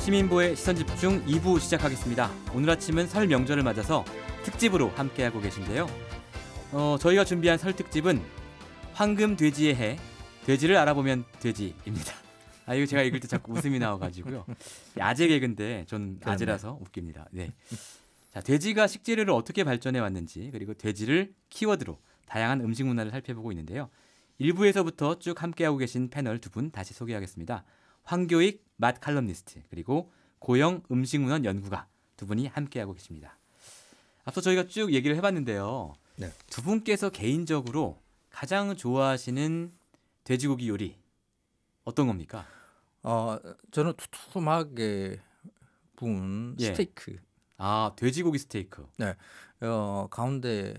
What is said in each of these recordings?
시민보의 시선집중 2부 시작하겠습니다. 오늘 아침은 설 명절을 맞아서 특집으로 함께하고 계신데요. 저희가 준비한 설 특집은 황금돼지의 해, 돼지를 알아보면 돼지입니다. 이거 제가 읽을 때 자꾸 웃음이 나와가지고요. 아재 개그인데 전 아재라서 웃깁니다. 네. 자, 돼지가 식재료를 어떻게 발전해 왔는지, 그리고 돼지를 키워드로 다양한 음식 문화를 살펴보고 있는데요. 1부에서부터 쭉 함께하고 계신 패널 두 분 다시 소개하겠습니다. 황교익 맛 칼럼니스트, 그리고 고영 음식문헌 연구가 두 분이 함께하고 계십니다. 앞서 저희가 쭉 얘기를 해봤는데요. 네. 두 분께서 개인적으로 가장 좋아하시는 돼지고기 요리 어떤 겁니까? 저는 두툼하게 구운 스테이크. 돼지고기 스테이크. 네. 가운데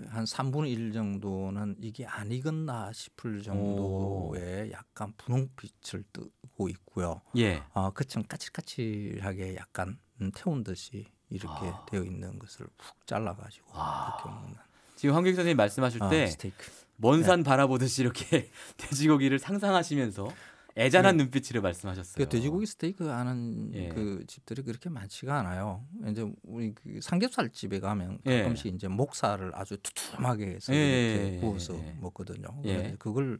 한 3분의 1 정도는 이게 안 익었나 싶을 정도의 약간 분홍빛을 뜨고 있고요. 예. 그처럼 까칠까칠하게 약간 태운 듯이 이렇게 되어 있는 것을 푹 잘라가지고 이렇게 먹는. 지금 황교익 선생님 말씀하실 때 스테이크. 먼 산 바라보듯이 이렇게 돼지고기를 상상하시면서 애잔한 눈빛으로 말씀하셨어요. 그 돼지고기 스테이크 하는 그 집들이 그렇게 많지가 않아요. 이제 우리 그 삼겹살 집에 가면 가끔씩 이제 목살을 아주 두툼하게 해서 이렇게 구워서 먹거든요. 그걸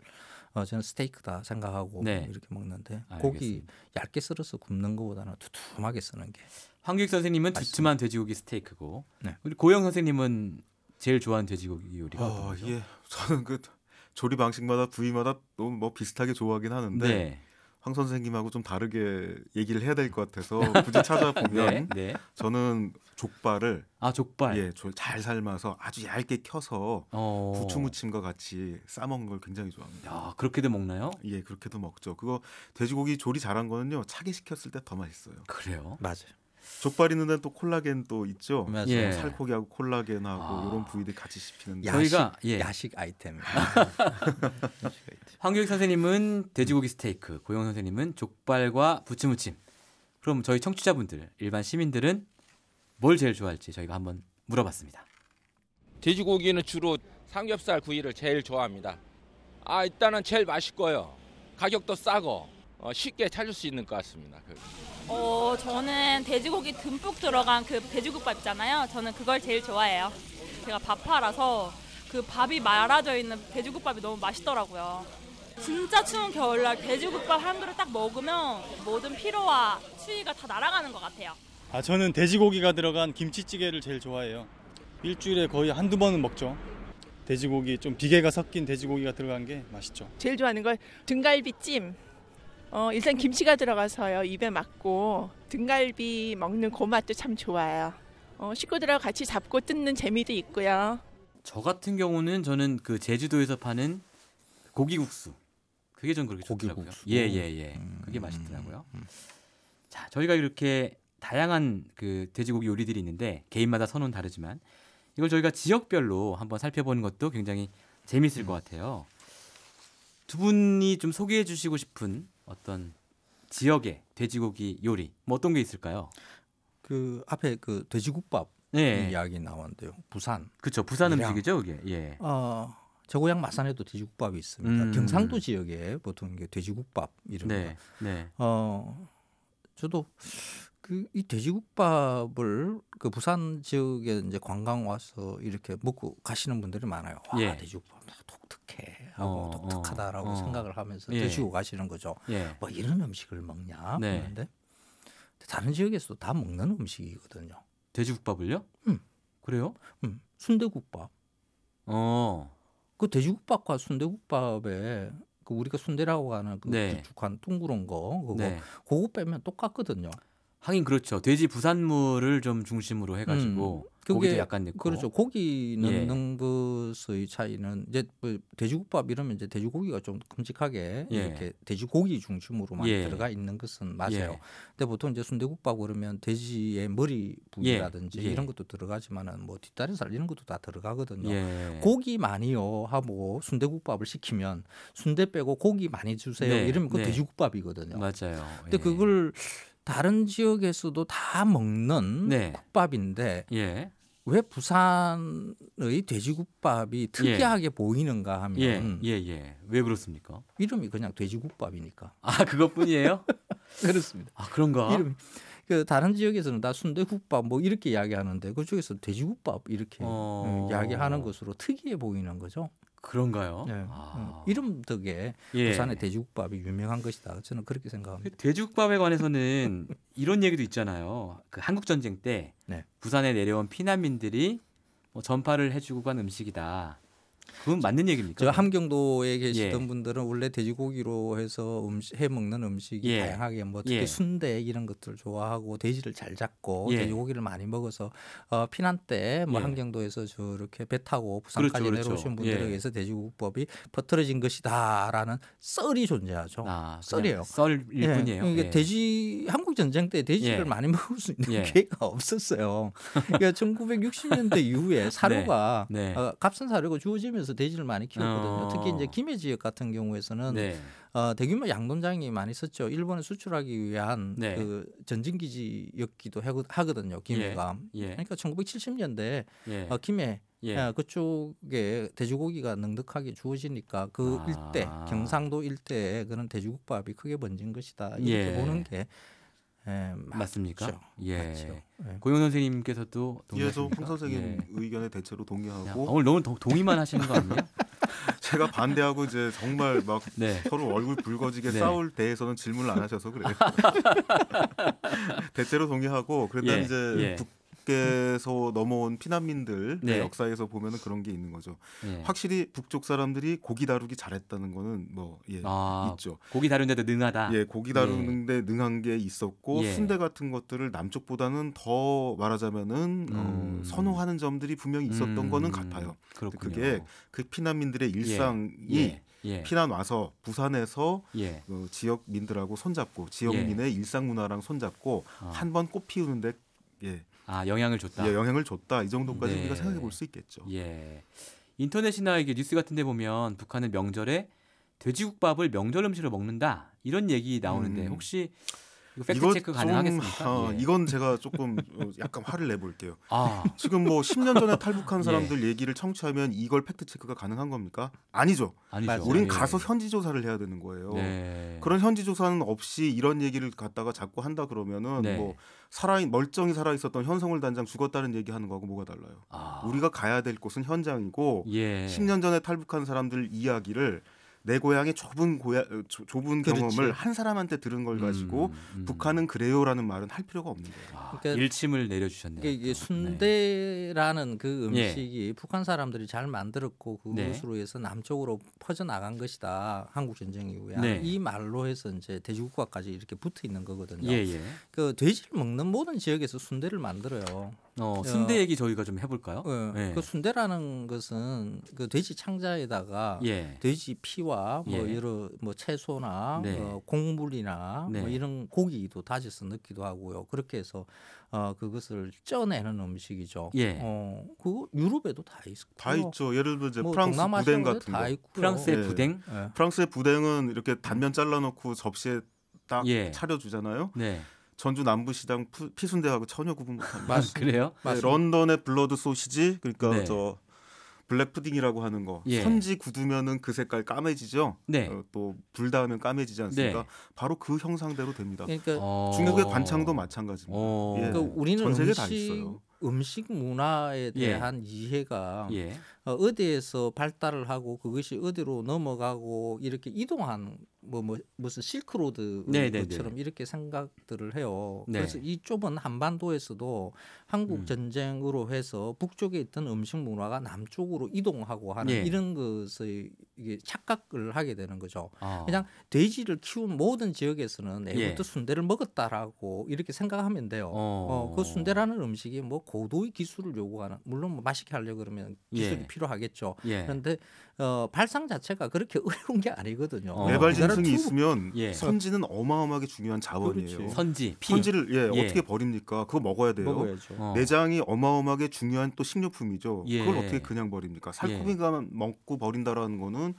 저는 스테이크다 생각하고 이렇게 먹는데 고기 얇게 썰어서 굽는 것보다는 두툼하게 쓰는 게. 황교익 선생님은 맛있습니다. 두툼한 돼지고기 스테이크고, 우리 고영 선생님은 제일 좋아하는 돼지고기 요리가 어떤 거죠? 예, 저는 그 조리 방식마다 부위마다 너무 뭐 비슷하게 좋아하긴 하는데 황 선생님하고 좀 다르게 얘기를 해야 될 것 같아서 굳이 찾아보면 저는 족발을 족발 잘 삶아서 아주 얇게 켜서 부추 무침과 같이 싸 먹는 걸 굉장히 좋아합니다. 야, 그렇게도 먹나요? 예, 그렇게도 먹죠. 그거 돼지고기 조리 잘한 거는요, 차게 식혔을 때 더 맛있어요. 그래요? 맞아요. 족발 있는 데는 또 콜라겐 또 있죠. 맞아요. 살코기하고 콜라겐하고 이런 부위들이 같이 씹히는데 저희가 야식 아이템. 황교익 선생님은 돼지고기 스테이크, 고영 선생님은 족발과 부추무침. 그럼 저희 청취자분들, 일반 시민들은 뭘 제일 좋아할지 저희가 한번 물어봤습니다. 돼지고기는 주로 삼겹살 구이를 제일 좋아합니다. 일단은 제일 맛있고요. 가격도 싸고 쉽게 찾을 수 있는 것 같습니다. 저는 돼지고기 듬뿍 들어간 그 돼지국밥 있잖아요. 저는 그걸 제일 좋아해요. 제가 밥파라서 그 밥이 말아져 있는 돼지국밥이 너무 맛있더라고요. 진짜 추운 겨울날 돼지국밥 한 그릇 딱 먹으면 모든 피로와 추위가 다 날아가는 것 같아요. 저는 돼지고기가 들어간 김치찌개를 제일 좋아해요. 일주일에 거의 한두 번은 먹죠. 돼지고기 좀 비계가 섞인 돼지고기가 들어간 게 맛있죠. 제일 좋아하는 건 등갈비찜. 일단 김치가 들어가서요 입에 맞고 등갈비 먹는 그 맛도 참 좋아요. 식구들하고 같이 잡고 뜯는 재미도 있고요. 저 같은 경우는 저는 그 제주도에서 파는 고기국수, 그게 전 그렇게 좋더라고요. 그게 맛있더라고요. 자, 저희가 이렇게 다양한 그 돼지고기 요리들이 있는데 개인마다 선호는 다르지만 이걸 저희가 지역별로 한번 살펴보는 것도 굉장히 재밌을 것 같아요. 두 분이 좀 소개해 주시고 싶은 어떤 지역의 돼지고기 요리 뭐 어떤 게 있을까요? 그 앞에 그 돼지국밥 이야기 나왔는데요. 부산. 그렇죠. 부산 음식이죠, 그게. 저 고향 마산에도 돼지국밥이 있습니다. 경상도 지역에 보통 이게 돼지국밥 이름입니다. 저도 이 돼지국밥을 그 부산 지역에 이제 관광 와서 이렇게 먹고 가시는 분들이 많아요. 돼지국밥 독특해 하고 독특하다라고 생각을 하면서 드시고 가시는 거죠. 뭐 이런 음식을 먹냐 그런데 다른 지역에서도 다 먹는 음식이거든요. 돼지국밥을요? 그래요? 순대국밥. 그 돼지국밥과 순대국밥에 그 우리가 순대라고 하는 그 길쭉한 둥그런 거 그거 빼면 똑같거든요. 하긴 그렇죠. 돼지 부산물을 좀 중심으로 해가지고 고기도 약간 넣고. 그렇죠. 고기 넣는 것의 차이는 이제 뭐 돼지국밥 이러면 이제 돼지고기가 좀 큼직하게 이렇게 돼지고기 중심으로만 들어가 있는 것은 맞아요. 근데 보통 이제 순대국밥 그러면 돼지의 머리 부위라든지 이런 것도 들어가지만은 뭐 뒷다리살 이런 것도 다 들어가거든요. 고기 많이요 하고 순대국밥을 시키면 순대 빼고 고기 많이 주세요. 이러면 그 돼지국밥이거든요. 맞아요. 근데 그걸 다른 지역에서도 다 먹는 국밥인데 왜 부산의 돼지국밥이 특이하게 보이는가 하면 왜 그렇습니까? 이름이 그냥 돼지국밥이니까. 아 그것뿐이에요? 그렇습니다. 아 그런가? 이름이 그 다른 지역에서는 다 순대국밥 뭐 이렇게 이야기하는데 그쪽에서 돼지국밥 이렇게 이야기하는 것으로 특이해 보이는 거죠. 그런가요? 네. 이름 덕에 부산의 돼지국밥이 유명한 것이다. 저는 그렇게 생각합니다. 돼지국밥에 관해서는 이런 얘기도 있잖아요. 그 한국 전쟁 때 부산에 내려온 피난민들이 뭐 전파를 해주고 간 음식이다. 그건 맞는 얘기입니까? 저 함경도에 계시던 분들은 원래 돼지고기로 해서 해 먹는 음식이 다양하게 뭐 특히 순대 이런 것들 좋아하고 돼지를 잘 잡고 돼지고기를 많이 먹어서 피난 때 뭐 함경도에서 저렇게 배 타고 부산까지 내려오신 분들에 의해서 돼지국밥이 퍼뜨려진 것이다라는 썰이 존재하죠. 썰이에요. 썰일 뿐이에요. 그러니까 한국 전쟁 때 돼지를 많이 먹을 수 있는 기회가 없었어요. 그러니까 1960년대 이후에 사료가 값싼 사료가 주어지면서 돼지를 많이 키웠거든요. 특히 이제 김해 지역 같은 경우에서는 대규모 양돈장이 많이 있었죠. 일본에 수출하기 위한 그 전진기지였기도 하거든요. 김해가. 그러니까 1970년대 김해 그쪽에 돼지고기가 능득하게 주어지니까 그 일대 경상도 일대에 그런 돼지국밥이 크게 번진 것이다. 이렇게 보는 게 맞습니까? 맞죠. 맞죠. 고용 선생님께서도 동의하십니까? 홍 선생님 의견에 대체로 동의하고. 오늘 너무 동의만 하시는 거 아니에요? 제가 반대하고 이제 정말 막 서로 얼굴 붉어지게 싸울 때에서는 질문을 안 하셔서 그래요. 대체로 동의하고 그런데 이제 북에서 넘어온 피난민들 역사에서 보면은 그런 게 있는 거죠. 확실히 북쪽 사람들이 고기 다루기 잘했다는 거는 뭐 있죠. 고기 다루는데도 능하다. 고기 다루는데 능한 게 있었고 순대 같은 것들을 남쪽보다는 더 말하자면은 선호하는 점들이 분명히 있었던 거는 같아요. 그게 그 피난민들의 일상이 피난 와서 부산에서 지역민들하고 손잡고 지역민의 일상 문화랑 손잡고 한 번 꽃 피우는데 영향을 줬다. 영향을 줬다. 이 정도까지 우리가 생각해 볼 수 있겠죠. 인터넷이나 이게 뉴스 같은데 보면 북한은 명절에 돼지국밥을 명절 음식으로 먹는다 이런 얘기 나오는데 혹시 이거 팩트 체크 가능하겠습니까? 이건 제가 조금 약간 화를 내볼게요. 지금 뭐 10년 전에 탈북한 사람들 얘기를 청취하면 이걸 팩트 체크가 가능한 겁니까? 아니죠. 우린 가서 현지 조사를 해야 되는 거예요. 그런 현지 조사는 없이 이런 얘기를 갖다가 자꾸 한다 그러면은 뭐 멀쩡히 살아 있었던 현성울 단장 죽었다는 얘기하는 거하고 뭐가 달라요? 우리가 가야 될 곳은 현장이고 10년 전에 탈북한 사람들 이야기를 내 고향의 좁은 경험을 한 사람한테 들은 걸 가지고 북한은 그래요라는 말은 할 필요가 없는 거예요. 그러니까 일침을 내려주셨네요. 이게 순대라는 그 음식이 북한 사람들이 잘 만들었고 그것으로 해서 남쪽으로 퍼져나간 것이다. 한국 전쟁 이후에 이 말로 해서 이제 돼지국밥까지 이렇게 붙어 있는 거거든요. 그 돼지를 먹는 모든 지역에서 순대를 만들어요. 순대 얘기 저희가 좀 해볼까요? 그 순대라는 것은 그 돼지 창자에다가 돼지 피와 뭐 여러 뭐 채소나 곡물이나 뭐 이런 고기도 다져서 넣기도 하고요. 그렇게 해서 그것을 쪄내는 음식이죠. 그 유럽에도 다 있고 다 있죠. 예를 들어 이제 프랑스 부댕 같은 거. 프랑스의 부댕? 프랑스의 부댕은 이렇게 단면 잘라놓고 접시에 딱 차려주잖아요. 전주 남부시장 피순대하고 전혀 구분 못합니다. 그래요? 런던의 블러드 소시지 그러니까 저 블랙 푸딩이라고 하는 거 선지 굳으면은 그 색깔 까매지죠. 또 불 닿으면 까매지지 않습니까? 바로 그 형상대로 됩니다. 그러니까 중국의 관창도 마찬가지입니다. 그러니까 우리는 전 세계 다 있어요. 음식 문화에 대한 이해가 어디에서 발달을 하고 그것이 어디로 넘어가고 이렇게 이동한 무슨 실크로드처럼 이렇게 생각들을 해요. 그래서 이 좁은 한반도에서도 한국 전쟁으로 해서 북쪽에 있던 음식 문화가 남쪽으로 이동하고 하는 이런 것의 이게 착각을 하게 되는 거죠. 그냥 돼지를 키운 모든 지역에서는 애부터 순대를 먹었다라고 이렇게 생각하면 돼요. 그 순대라는 음식이 뭐 고도의 기술을 요구하는 물론 뭐 맛있게 하려고 그러면 기술이 필요하겠죠. 그런데 발상 자체가 그렇게 어려운 게 아니거든요. 내발 진승이 있으면 선지는 어마어마하게 중요한 자원이에요. 선지를 어떻게 버립니까? 그거 먹어야 돼요. 먹어야죠. 내장이 어마어마하게 중요한 또 식료품이죠. 그걸 어떻게 그냥 버립니까? 살코기만 먹고 버린다라는 거는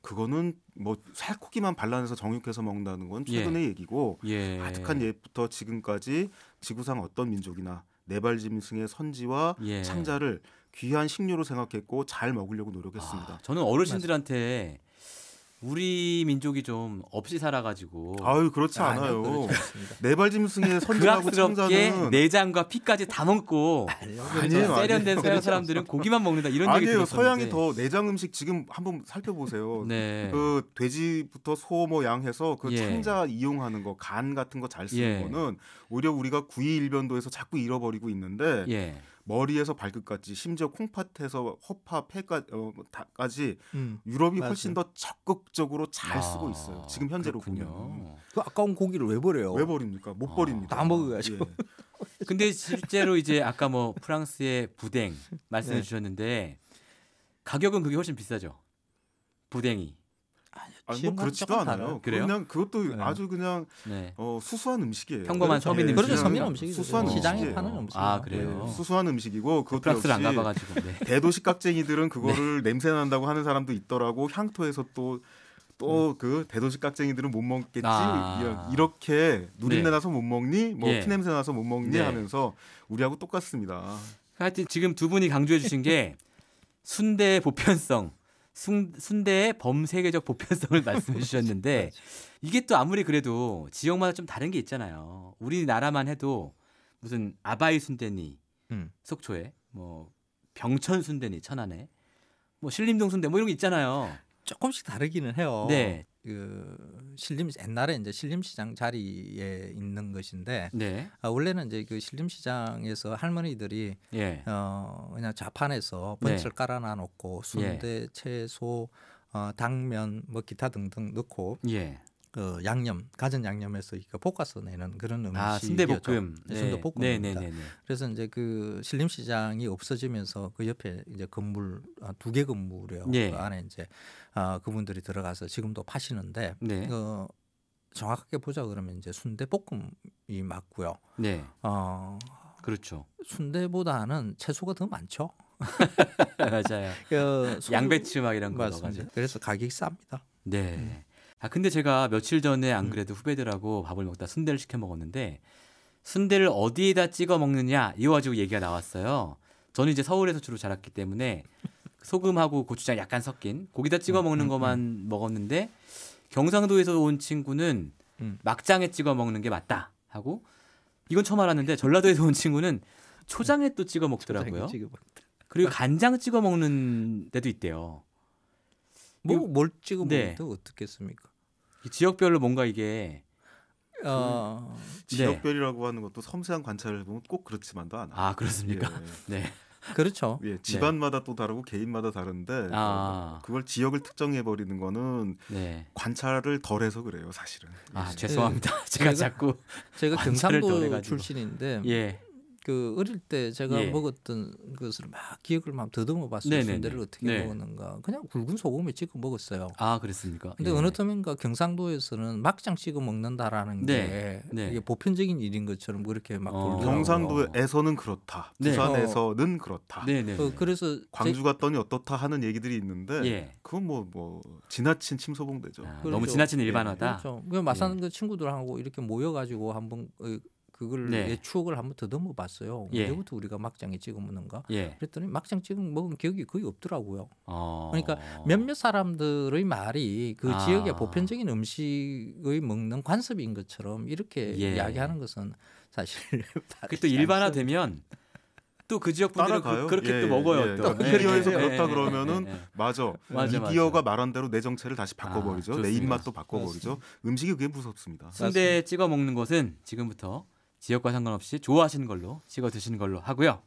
그거는 뭐 살코기만 발라내서 정육해서 먹는다는 건 최근의 얘기고 아득한 옛부터 지금까지 지구상 어떤 민족이나 네발 짐승의 선지와 예. 창자를 귀한 식료로 생각했고 잘 먹으려고 노력했습니다. 저는 어르신들한테 우리 민족이 좀 없이 살아가지고 아유 그렇지 않아요. 네발 짐승의 선지하고 창자는 내장과 피까지 다 먹고 세련된 서양 사람들은 고기만 먹는다 이런 얘기 들었었는데 서양이 더 내장 음식 지금 한번 살펴보세요. 네. 그 돼지부터 소 뭐 양 해서 그 창자 이용하는 거, 간 같은 거 잘 쓰는 거는 오히려 우리가 구이일변도에서 자꾸 잃어버리고 있는데 머리에서 발끝까지 심지어 콩팥에서 허파, 폐까지 유럽이 훨씬 더 적극적으로 잘 쓰고 있어요. 지금 현재로 보면. 그 아까운 고기를 왜 버려요? 왜 버립니까? 못 버립니다. 다 먹어야죠. 근데 실제로 이제 아까 뭐 프랑스의 부댕 말씀해 주셨는데 가격은 그게 훨씬 비싸죠. 부댕이. 아니 뭐 그렇지도 않아요. 그래요? 그냥 그것도 아주 그냥 수수한 음식이에요. 평범한 서민 음식. 그렇죠, 서민 음식이죠. 수수한 시장에 음식이에요. 파는 음식. 아 그래요. 수수한 음식이고 그것도 프랑스를 역시 안 가봐가지고 대도시 깍쟁이들은 그거를 냄새 난다고 하는 사람도 있더라고. 향토에서 또 그 대도시 깍쟁이들은 못 먹겠지. 이렇게 누린내 나서 못 먹니? 뭐 피냄새 나서 못 먹니? 하면서 우리하고 똑같습니다. 하여튼 지금 두 분이 강조해 주신 게 순대의 보편성. 순대의 범세계적 보편성을 말씀해 주셨는데 이게 또 아무리 그래도 지역마다 좀 다른 게 있잖아요. 우리나라만 해도 무슨 아바이 순대니 속초에 뭐 병천 순대니 천안에 뭐 신림동 순대 뭐 이런 게 있잖아요. 조금씩 다르기는 해요. 네. 그 옛날에 이제 신림시장 자리에 있는 것인데 네. 원래는 이제 그 신림시장에서 할머니들이 그냥 좌판에서 번철 깔아놔 놓고 순대, 채소, 당면 뭐 기타 등등 넣고 그 양념, 가전 양념에서 볶아서 내는 그런 음식이었죠. 순대볶음. 순대볶음입니다. 그래서 이제 그 신림시장이 없어지면서 그 옆에 이제 건물 2개 건물이요. 그 안에 이제 그분들이 들어가서 지금도 파시는데 정확하게 보자 그러면 이제 순대볶음이 맞고요. 그렇죠. 순대보다는 채소가 더 많죠. 맞아요. 양배추 막 이런 거 넣어가지고. 그래서 가격이 쌉니다. 네. 근데 제가 며칠 전에 안 그래도 후배들하고 밥을 먹다 순대를 시켜 먹었는데 순대를 어디에다 찍어 먹느냐 이거 가지고 얘기가 나왔어요. 저는 이제 서울에서 주로 자랐기 때문에 소금하고 고추장 약간 섞인 고기다 찍어 먹는 것만 먹었는데 경상도에서 온 친구는 막장에 찍어 먹는 게 맞다 하고 이건 처음 알았는데 전라도에서 온 친구는 초장에 또 찍어 먹더라고요. 그리고 간장 찍어 먹는 데도 있대요. 뭘 찍어 먹는데 어떻겠습니까? 지역별로 뭔가 이게 지역별이라고 하는 것도 섬세한 관찰을 해보면 꼭 그렇지만도 않아요. 아 그렇습니까? 네. 그렇죠. 집안마다 또 다르고 개인마다 다른데 그걸 지역을 특정해 버리는 거는 관찰을 덜해서 그래요, 사실은. 죄송합니다. 제가 경상도 출신인데 그 어릴 때 제가 먹었던 것을 막 기억을 막 더듬어 봤어요. 순대를 어떻게 먹었는가. 그냥 굵은 소금에 찍어 먹었어요. 아 그렇습니까? 근데 어느 텀인가 경상도에서는 막장 찍어 먹는다라는 게 이게 보편적인 일인 것처럼 그렇게 막 돌더라고요. 경상도에서는 그렇다. 부산에서는 그렇다. 그래서 광주 갔더니 어떻다 하는 얘기들이 있는데 그건 뭐 지나친 침소봉대죠. 너무 지나친 일반화다. 그렇죠. 마산 그 친구들하고 이렇게 모여가지고 한번 그걸 추억을 한번 더듬어 봤어요. 언제부터 우리가 막장에 찍어 먹는가? 그랬더니 막장 찍어 먹은 기억이 거의 없더라고요. 그러니까 몇몇 사람들의 말이 그 지역의 보편적인 음식의 먹는 관습인 것처럼 이렇게 이야기하는 것은 사실 또 일반화되면 또 그 지역 분들은 그렇게 또 먹어요. 또 미디어에서 그렇다 그러면은 맞아. 미디어가 말한 대로 내 정체를 다시 바꿔버리죠. 내 입맛도 바꿔버리죠. 음식이 그게 무섭습니다. 순대 찍어 먹는 것은 지금부터 지역과 상관없이 좋아하시는 걸로 찍어 드시는 걸로 하고요.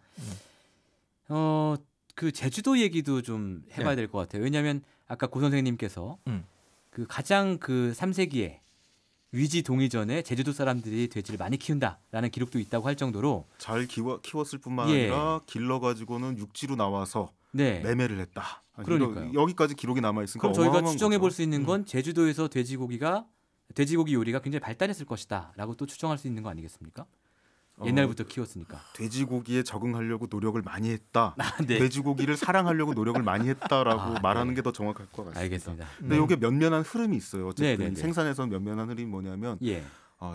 그 제주도 얘기도 좀 해봐야 될 것 같아요. 왜냐하면 아까 고 선생님께서 그 가장 그 3세기에 위지 동이전에 제주도 사람들이 돼지를 많이 키운다라는 기록도 있다고 할 정도로 잘 키웠을 뿐만 아니라 길러가지고는 육지로 나와서 매매를 했다. 그러니까요. 여기까지 기록이 남아 있으니까 그럼 저희가 추정해 볼 수 있는 건 제주도에서 돼지고기 요리가 굉장히 발달했을 것이다라고 또 추정할 수 있는 거 아니겠습니까? 옛날부터 키웠으니까. 돼지고기에 적응하려고 노력을 많이 했다. 돼지고기를 사랑하려고 노력을 많이 했다라고 말하는 게 더 정확할 것 같습니다. 알겠습니다. 근데 이게 면면한 흐름이 있어요. 어쨌든 생산에서는 면면한 흐름이 뭐냐면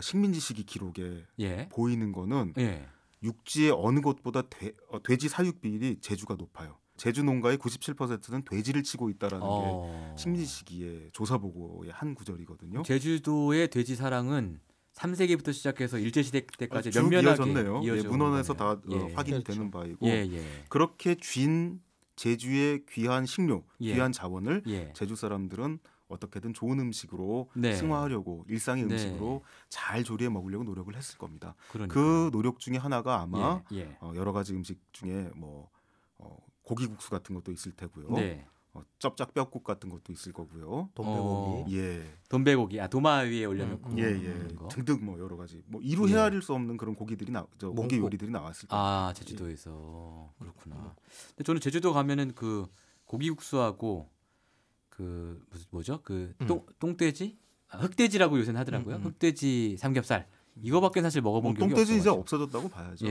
식민지 시기 기록에 보이는 거는 육지의 어느 곳보다 돼지 사육 비율이 제주가 높아요. 제주 농가의 97%는 돼지를 치고 있다라는 게 식민지시기의 조사 보고의 한 구절이거든요. 제주도의 돼지 사랑은 3세기부터 시작해서 일제시대 때까지 면면하게 이어졌네요. 문헌에서 다 확인이 그렇죠. 되는 바이고 그렇게 쥔 제주의 귀한 식료, 귀한 자원을 제주 사람들은 어떻게든 좋은 음식으로 승화하려고 일상의 음식으로 잘 조리해 먹으려고 노력을 했을 겁니다. 그 노력 중에 하나가 아마 여러 가지 음식 중에 뭐 고기국수 같은 것도 있을 테고요. 쩝짝 뼈국 같은 것도 있을 거고요. 돈배고기, 돈배고기, 도마 위에 올려놓고 등등 뭐 여러 가지 뭐 이루 헤아릴 수 없는 그런 고기들이 고기 요리들이 나왔을 거예요. 제주도에서 그렇구나. 근데 저는 제주도 가면은 그 고기국수하고 그 뭐죠? 그 똥돼지, 흑돼지라고 요새는 하더라고요. 흑돼지 삼겹살. 이거밖에 사실 먹어본 경이 없어요. 똥돼지 이제 없어졌다고 봐야죠.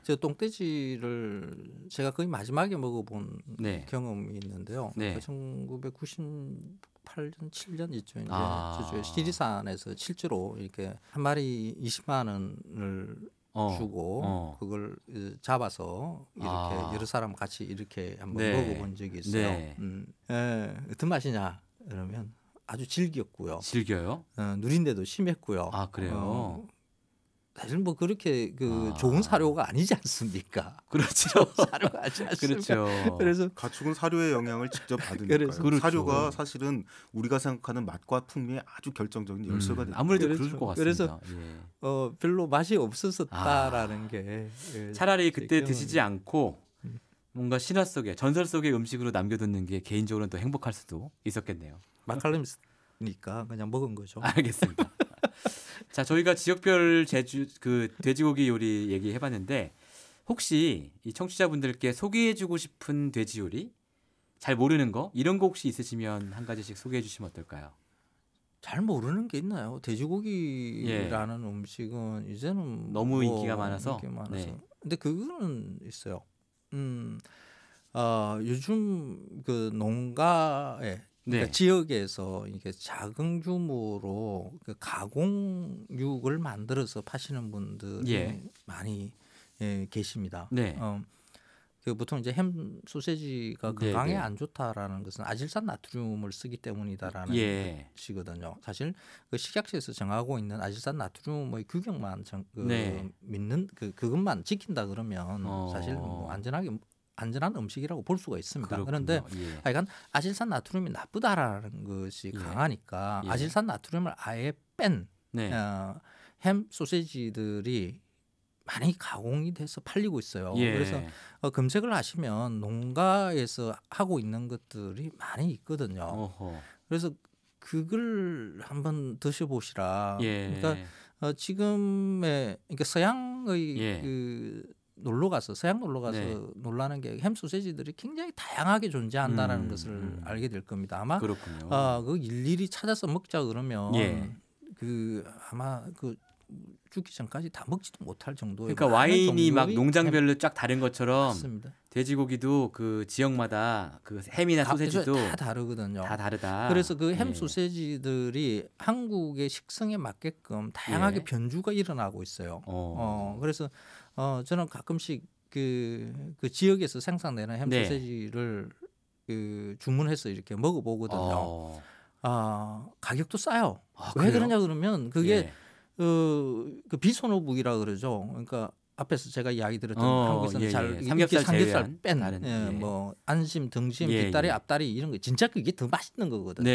제가 똥돼지를 제가 거의 마지막에 먹어본 경험이 있는데요. 1998년, 7년 이쯤 이제 제주의 시리산에서 실제로 이렇게 한 마리 20만 원을 주고 그걸 잡아서 이렇게 여러 사람 같이 이렇게 한번 먹어본 적이 있어요. 어떤 맛이냐 그러면 아주 질겼고요. 질겨요? 누린내도 심했고요. 그래요? 사실 뭐 그렇게 좋은 사료가 아니지 않습니까? 그렇죠. 사료가 아니지 않습니까? 그렇죠. 그래서 가축은 사료의 영향을 직접 받으니까요. 사료가 사실은 우리가 생각하는 맛과 풍미에 아주 결정적인 열쇠가 됩니다. 아무래도 그럴 것 같습니다. 그래서 별로 맛이 없었었다라는 게 차라리 그때 드시지 않고 뭔가 신화 속에 전설 속의 음식으로 남겨두는 게 개인적으로는 더 행복할 수도 있었겠네요. 막걸리니까 그냥 먹은 거죠. 알겠습니다. 자, 저희가 지역별 돼지고기 요리 얘기해봤는데 혹시 이 청취자분들께 소개해주고 싶은 돼지 요리 잘 모르는 거 이런 거 혹시 있으시면 한 가지씩 소개해주시면 어떨까요? 잘 모르는 게 있나요? 돼지고기라는 음식은 이제는 너무 인기가 많아서. 근데 그거는 있어요. 요즘 그 농가에 그러니까 지역에서 이게 작은 규모로 그 가공육을 만들어서 파시는 분들이 많이 계십니다. 그 보통 이제 햄 소세지가 건강에 안 좋다라는 것은 아질산 나트륨을 쓰기 때문이다라는 것이거든요. 사실 그 식약처에서 정하고 있는 아질산 나트륨의 규격만 믿는 그것만 지킨다 그러면 사실 뭐 안전한 음식이라고 볼 수가 있습니다. 그런데 하여간 아질산 나트륨이 나쁘다라는 것이 강하니까 아질산 나트륨을 아예 뺀 햄 소세지들이 많이 가공이 돼서 팔리고 있어요. 그래서 검색을 하시면 농가에서 하고 있는 것들이 많이 있거든요. 그래서 그걸 한번 드셔보시라. 그러니까 지금의 그러니까 서양의 서양 놀러 가서 놀라는 게 햄 소세지들이 굉장히 다양하게 존재한다라는 것을 알게 될 겁니다. 아마 그 일일이 찾아서 먹자 그러면 아마 죽기 전까지 다 먹지도 못할 정도의 그러니까 와인이 막 농장별로 쫙 다른 것처럼 맞습니다. 돼지고기도 그 지역마다 그 햄이나 소세지도 다 다르거든요. 다 다르다. 그래서 그 햄 소세지들이 한국의 식성에 맞게끔 다양하게 변주가 일어나고 있어요. 그래서 저는 가끔씩 그 지역에서 생산되는 햄 소세지를 주문해서 이렇게 먹어보거든요. 가격도 싸요. 왜 그러냐 그러면 그게 그 비선호북이라 그러죠. 그러니까 앞에서 제가 이야기 드렸던 한국에서는 삼겹살 뺀 뭐 안심, 등심, 뒷다리, 앞다리 이런 거 진짜 그게 더 맛있는 거거든요.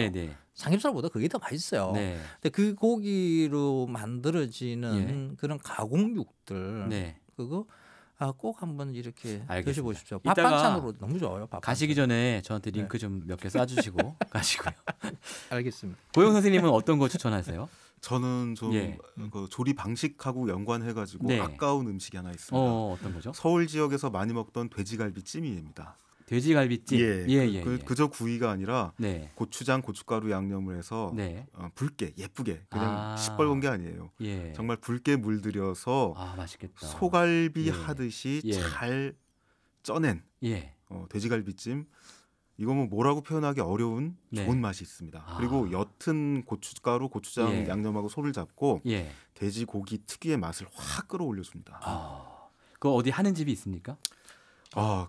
삼겹살보다 그게 더 맛있어요. 근데 그 고기로 만들어지는 그런 가공육들 그거 꼭 한번 이렇게 드셔보십시오. 밥 반찬으로 너무 좋아요. 가시기 전에 저한테 링크 좀 몇 개 쏴주시고 가시고요. 알겠습니다. 고영 선생님은 어떤 거 추천하세요? 저는 좀 그 조리 방식하고 연관해가지고 아까운 음식이 하나 있습니다. 어떤 거죠? 서울 지역에서 많이 먹던 돼지갈비 찜입니다. 돼지갈비찜. 그저 구이가 아니라 고추장, 고춧가루 양념을 해서 붉게 예쁘게 그냥 시뻘건 게 아니에요. 정말 붉게 물들여서 맛있겠다. 소갈비 하듯이 잘 쪄낸 돼지갈비찜. 이거 뭐라고 표현하기 어려운 좋은 맛이 있습니다. 그리고 옅은 고춧가루, 고추장 양념하고 손을 잡고 돼지고기 특유의 맛을 확 끌어올려줍니다. 그거 어디 하는 집이 있습니까?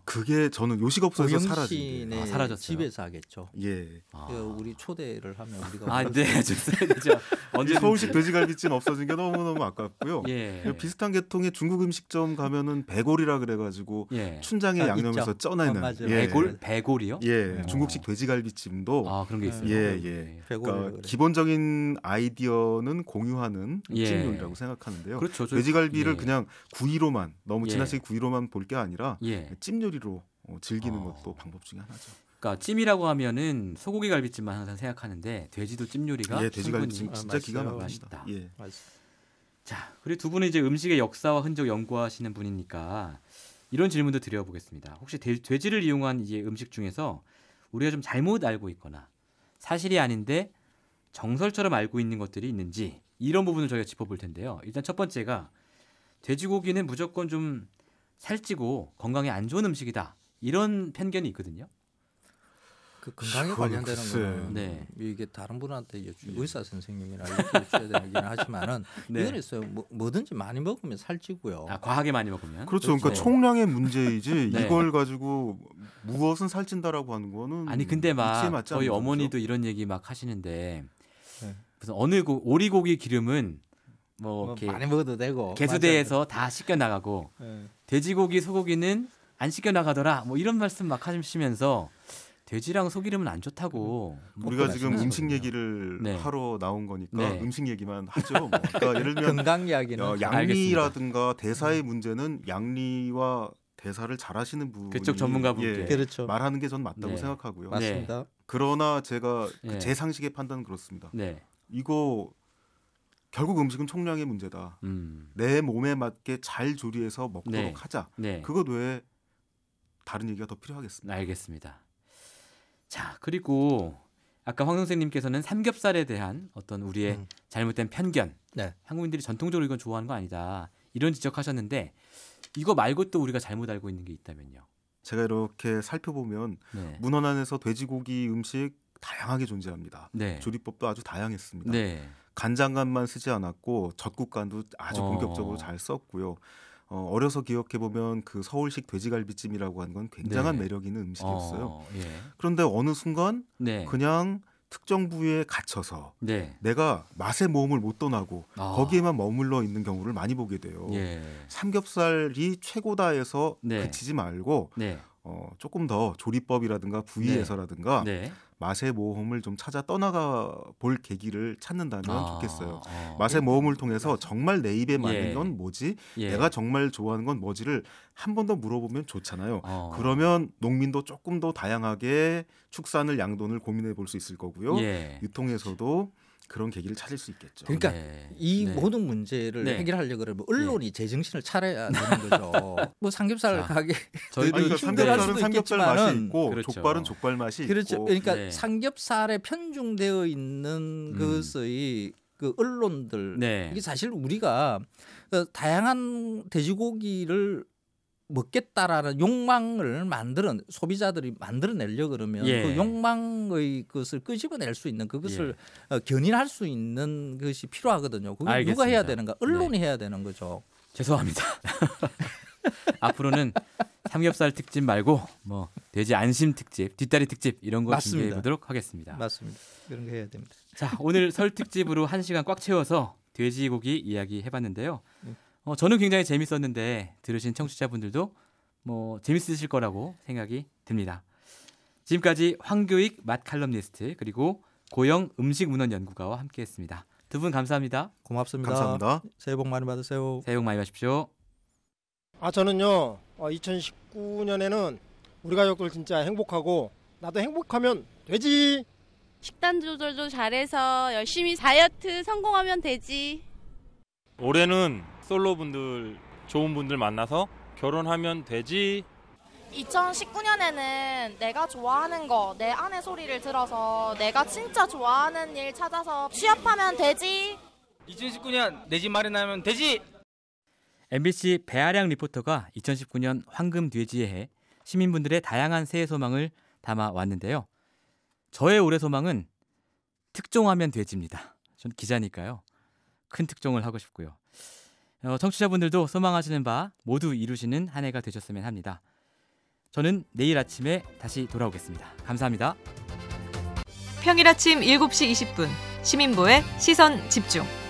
그게 저는 요식업소에서 사라졌어요. 사라졌어요. 집에서 하겠죠. 예. 우리 초대를 하면 우리가 네, 좋습니다. 언제 서울식 돼지갈비찜 없어진 게 너무너무 아깝고요. 비슷한 계통의 중국 음식점 가면은 배골이라 그래가지고 춘장의 양념에서 쪄내는 배골이요? 중국식 돼지갈비찜도 그런 게 있어요. 그러니까 기본적인 아이디어는 공유하는 찜 요리라고 생각하는데요. 그렇죠. 돼지갈비를 그냥 구이로만 너무 지나치게 구이로만 볼 게 아니라 찜 요리로 즐기는 것도 방법 중에 하나죠. 그러니까 찜이라고 하면은 소고기 갈비찜만 항상 생각하는데 돼지도 찜 요리가 돼지갈비찜 진짜 기가 막힙니다. 자, 그리고 두 분은 이제 음식의 역사와 흔적 연구하시는 분이니까 이런 질문도 드려보겠습니다. 혹시 돼지를 이용한 이제 음식 중에서 우리가 좀 잘못 알고 있거나 사실이 아닌데 정설처럼 알고 있는 것들이 있는지 이런 부분을 저희가 짚어볼 텐데요. 일단 첫 번째가 돼지고기는 무조건 좀 살찌고 건강에 안 좋은 음식이다. 이런 편견이 있거든요. 그 건강에 관련되는 거는 이게 다른 분한테 의사 선생님이나 이렇게 여쭤야 되긴 하지만은 이건 있어요. 뭐든지 많이 먹으면 살찌고요. 과하게 많이 먹으면. 그렇죠. 그러니까 총량의 문제이지 이걸 가지고 무엇은 살찐다라고 하는 거는 근데 막 저희 어머니도 이런 얘기 막 하시는데 무슨 어느 오리고기 기름은 이렇게 많이 먹어도 되고 개수대에서 다 씻겨 나가고 돼지고기, 소고기는 안 씻겨 나가더라. 이런 말씀 막 하시면서 돼지랑 소기름은 안 좋다고. 우리가 지금 음식 얘기를 하러 나온 거니까 음식 얘기만 하죠. 그러니까 예를 들면 건강 이야기는 양리라든가 대사의 문제는 양리와 대사를 잘하시는 분이 그쪽 전문가분께 말하는 게 전 맞다고 생각하고요. 맞습니다. 그러나 제가 제 상식의 판단은 그렇습니다. 이거 결국 음식은 총량의 문제다. 내 몸에 맞게 잘 조리해서 먹도록 하자. 그것 외에 다른 얘기가 더 필요하겠습니다. 알겠습니다. 자, 그리고 아까 황 선생님께서는 삼겹살에 대한 어떤 우리의 잘못된 편견, 한국인들이 전통적으로 이건 좋아하는 거 아니다. 이런 지적하셨는데 이거 말고 또 우리가 잘못 알고 있는 게 있다면요? 제가 이렇게 살펴보면 문헌 안에서 돼지고기 음식 다양하게 존재합니다. 조리법도 아주 다양했습니다. 간장간만 쓰지 않았고 젓국간도 아주 본격적으로 잘 썼고요. 어려서 기억해 보면 그 서울식 돼지갈비찜이라고 하는 건 굉장한 매력 있는 음식이었어요. 그런데 어느 순간 그냥 특정 부위에 갇혀서 내가 맛의 모험을 못 떠나고 거기에만 머물러 있는 경우를 많이 보게 돼요. 삼겹살이 최고다 해서 그치지 말고 조금 더 조리법이라든가 부위에서라든가 맛의 모험을 좀 찾아 떠나가 볼 계기를 찾는다면 좋겠어요. 맛의 모험을 통해서 정말 내 입에 맞는 건 뭐지? 내가 정말 좋아하는 건 뭐지를 한 번 더 물어보면 좋잖아요. 그러면 농민도 조금 더 다양하게 축산을 양돈을 고민해 볼 수 있을 거고요. 유통에서도 그런 계기를 찾을 수 있겠죠. 그러니까 이 모든 문제를 해결하려고 그러면 언론이 제정신을 차려야 되는 거죠. 삼겹살 가게 저희도 삼겹살은 삼겹살 맛이 있고 족발은 족발 맛이 있고. 그러니까 삼겹살에 편중되어 있는 것의 그 언론들 이게 사실 우리가 다양한 돼지고기를 먹겠다라는 욕망을 소비자들이 만들어내려고 그러면 그 욕망의 것을 끄집어낼 수 있는 그것을 견인할 수 있는 것이 필요하거든요. 그걸 누가 해야 되는가? 언론이 해야 되는 거죠. 죄송합니다. 앞으로는 삼겹살 특집 말고 돼지 안심 특집, 뒷다리 특집 이런 거 준비해 보도록 하겠습니다. 맞습니다. 그런 거 해야 됩니다. 자, 오늘 설 특집으로 1시간 꽉 채워서 돼지고기 이야기 해봤는데요. 저는 굉장히 재밌었는데 들으신 청취자분들도 재밌으실 거라고 생각이 듭니다. 지금까지 황교익 맛 칼럼니스트 그리고 고영 음식문헌연구가와 함께했습니다. 두 분 감사합니다. 고맙습니다. 감사합니다. 새해 복 많이 받으세요. 새해 복 많이 받으십시오. 저는요 2019년에는 우리 가족들 진짜 행복하고 나도 행복하면 되지. 식단 조절도 잘해서 열심히 다이어트 성공하면 되지. 올해는 솔로분들 좋은 분들 만나서 결혼하면 되지. 2019년에는 내가 좋아하는 거, 내 안의 소리를 들어서 내가 진짜 좋아하는 일 찾아서 취업하면 되지. 2019년 내 집 마련하면 되지. MBC 배아량 리포터가 2019년 황금 돼지의 해 시민분들의 다양한 새해 소망을 담아왔는데요. 저의 올해 소망은 특종하면 돼지입니다. 전 기자니까요. 큰 특종을 하고 싶고요. 청취자분들도 소망하시는 바 모두 이루시는 한 해가 되셨으면 합니다. 저는 내일 아침에 다시 돌아오겠습니다. 감사합니다. 평일 아침 7시 20분 시민보의 시선 집중.